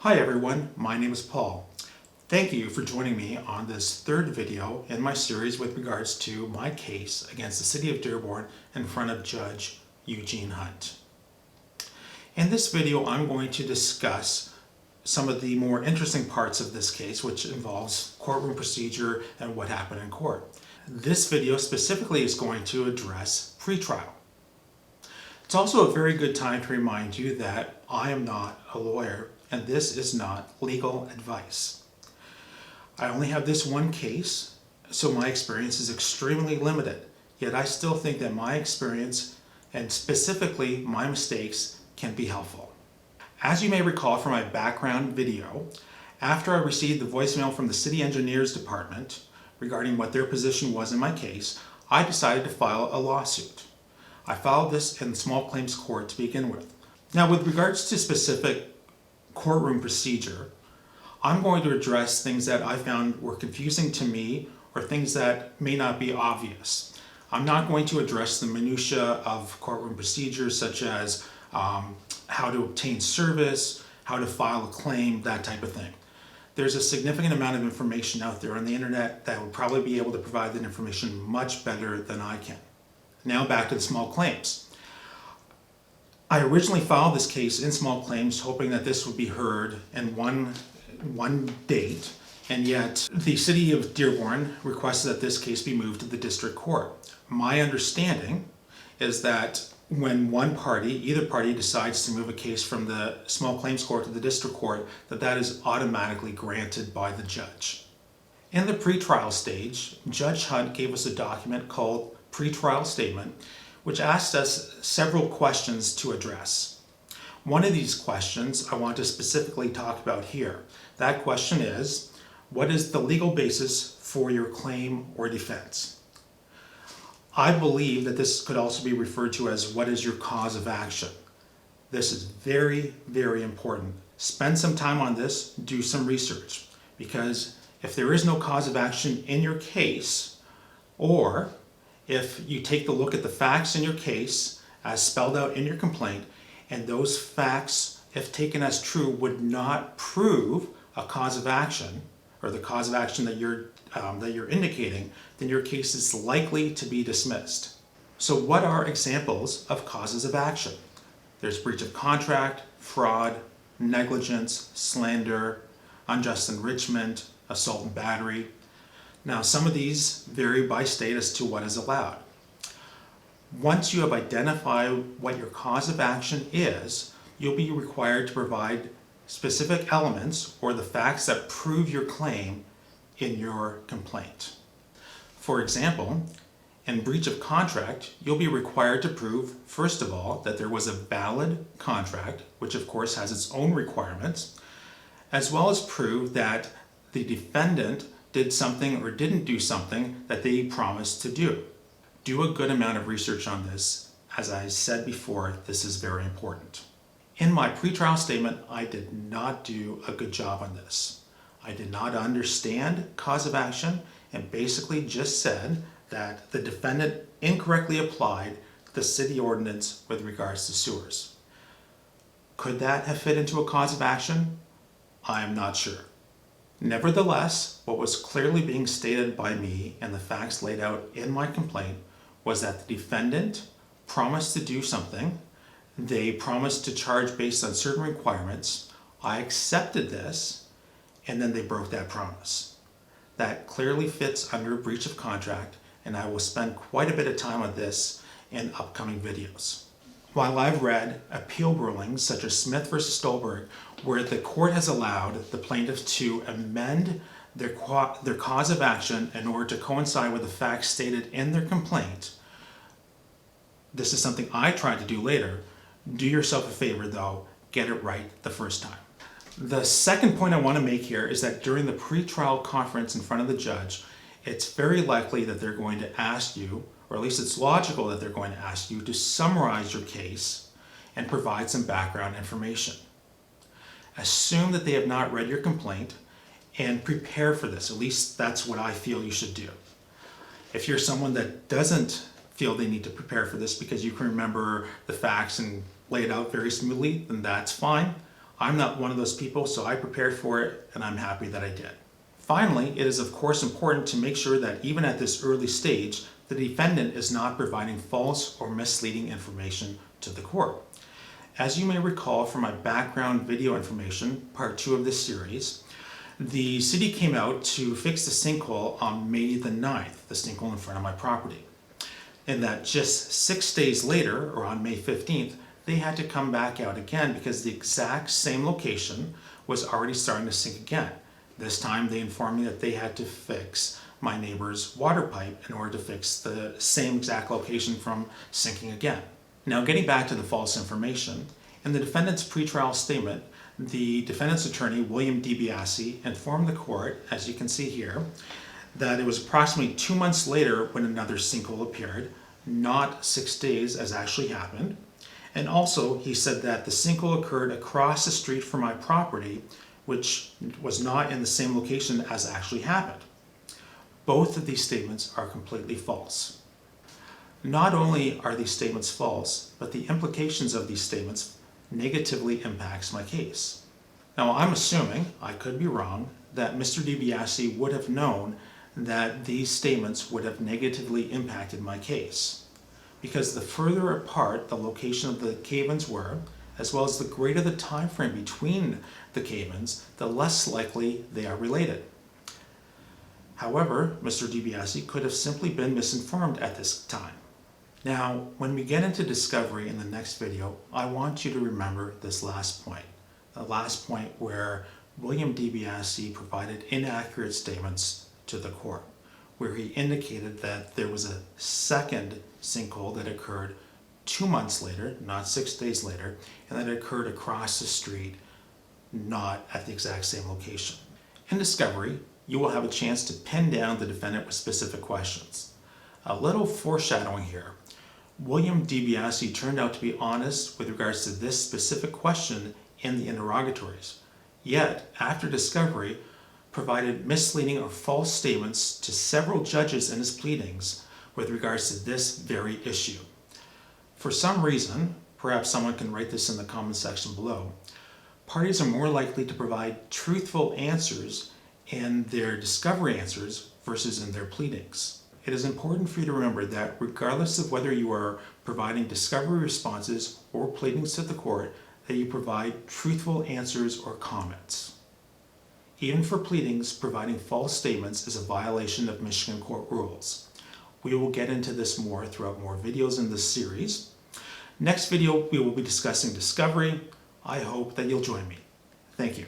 Hi everyone, my name is Paul. Thank you for joining me on this third video in my series with regards to my case against the City of Dearborn in front of Judge Eugene Hunt. In this video, I'm going to discuss some of the more interesting parts of this case, which involves courtroom procedure and what happened in court. This video specifically is going to address pretrial. It's also a very good time to remind you that I am not a lawyer and this is not legal advice. I only have this one case, so my experience is extremely limited, yet I still think that my experience and specifically my mistakes can be helpful. As you may recall from my background video, after I received the voicemail from the City Engineers Department regarding what their position was in my case, I decided to file a lawsuit. I filed this in the small claims court to begin with. Now, with regards to specific courtroom procedure, I'm going to address things that I found were confusing to me or things that may not be obvious. I'm not going to address the minutiae of courtroom procedures such as how to obtain service, how to file a claim, that type of thing. There's a significant amount of information out there on the internet that would probably be able to provide that information much better than I can. Now back to the small claims. I originally filed this case in small claims hoping that this would be heard in one date, and yet the City of Dearborn requested that this case be moved to the district court. My understanding is that when either party decides to move a case from the small claims court to the district court, that is automatically granted by the judge. In the pretrial stage, Judge Hunt gave us a document called Pretrial Statement, which asked us several questions to address. One of these questions I want to specifically talk about here. That question is, what is the legal basis for your claim or defense? I believe that this could also be referred to as what is your cause of action. This is very, very important. Spend some time on this, do some research, because if there is no cause of action in your case, or if you take a look at the facts in your case as spelled out in your complaint, and those facts, if taken as true, would not prove a cause of action, or the cause of action that you're indicating, then your case is likely to be dismissed. So what are examples of causes of action? There's breach of contract, fraud, negligence, slander, unjust enrichment, assault and battery. Now, some of these vary by state as to what is allowed. Once you have identified what your cause of action is, you'll be required to provide specific elements or the facts that prove your claim in your complaint. For example, in breach of contract, you'll be required to prove, first of all, that there was a valid contract, which of course has its own requirements, as well as prove that the defendant did something or didn't do something that they promised to do. Do a good amount of research on this. As I said before, this is very important. In my pretrial statement, I did not do a good job on this. I did not understand cause of action and basically just said that the defendant incorrectly applied the city ordinance with regards to sewers. Could that have fit into a cause of action? I am not sure. Nevertheless, what was clearly being stated by me and the facts laid out in my complaint was that the defendant promised to do something. They promised to charge based on certain requirements. I accepted this, and then they broke that promise. That clearly fits under a breach of contract, and I will spend quite a bit of time on this in upcoming videos. While I've read appeal rulings such as Smith v. Stolberg, where the court has allowed the plaintiff to amend their cause of action in order to coincide with the facts stated in their complaint, this is something I tried to do later. Do yourself a favor though, get it right the first time. The second point I want to make here is that during the pretrial conference in front of the judge, it's very likely that they're going to ask you, or at least it's logical that they're going to ask you to summarize your case and provide some background information. Assume that they have not read your complaint and prepare for this. At least that's what I feel you should do. If you're someone that doesn't feel they need to prepare for this because you can remember the facts and lay it out very smoothly, then that's fine. I'm not one of those people, so I prepared for it and I'm happy that I did. Finally, it is of course important to make sure that even at this early stage, the defendant is not providing false or misleading information to the court. As you may recall from my background video information, part 2 of this series, the city came out to fix the sinkhole on May the 9th, the sinkhole in front of my property. And that just 6 days later, or on May 15th, they had to come back out again because the exact same location was already starting to sink again. This time they informed me that they had to fix my neighbor's water pipe in order to fix the same exact location from sinking again. Now, getting back to the false information, in the defendant's pretrial statement, the defendant's attorney, William DeBiasi, informed the court, as you can see here, that it was approximately 2 months later when another sinkhole appeared, not 6 days as actually happened. And also, he said that the sinkhole occurred across the street from my property, which was not in the same location as actually happened. Both of these statements are completely false. Not only are these statements false, but the implications of these statements negatively impacts my case. Now, I'm assuming, I could be wrong, that Mr. DeBiasi would have known that these statements would have negatively impacted my case, because the further apart the location of the cave-ins were, as well as the greater the time frame between the cave-ins, the less likely they are related. However, Mr. DeBiasi could have simply been misinformed at this time. Now, when we get into discovery in the next video, I want you to remember this last point. The last point where William DeBiasi provided inaccurate statements to the court, where he indicated that there was a second sinkhole that occurred 2 months later, not 6 days later, and that it occurred across the street, not at the exact same location. In discovery, you will have a chance to pin down the defendant with specific questions. A little foreshadowing here. William DeBiasi turned out to be honest with regards to this specific question in the interrogatories, yet after discovery provided misleading or false statements to several judges in his pleadings with regards to this very issue. For some reason, perhaps someone can write this in the comment section below, parties are more likely to provide truthful answers in their discovery answers versus in their pleadings. It is important for you to remember that regardless of whether you are providing discovery responses or pleadings to the court, that you provide truthful answers or comments. Even for pleadings, providing false statements is a violation of Michigan court rules. We will get into this more throughout more videos in this series. Next video, we will be discussing discovery. I hope that you'll join me. Thank you.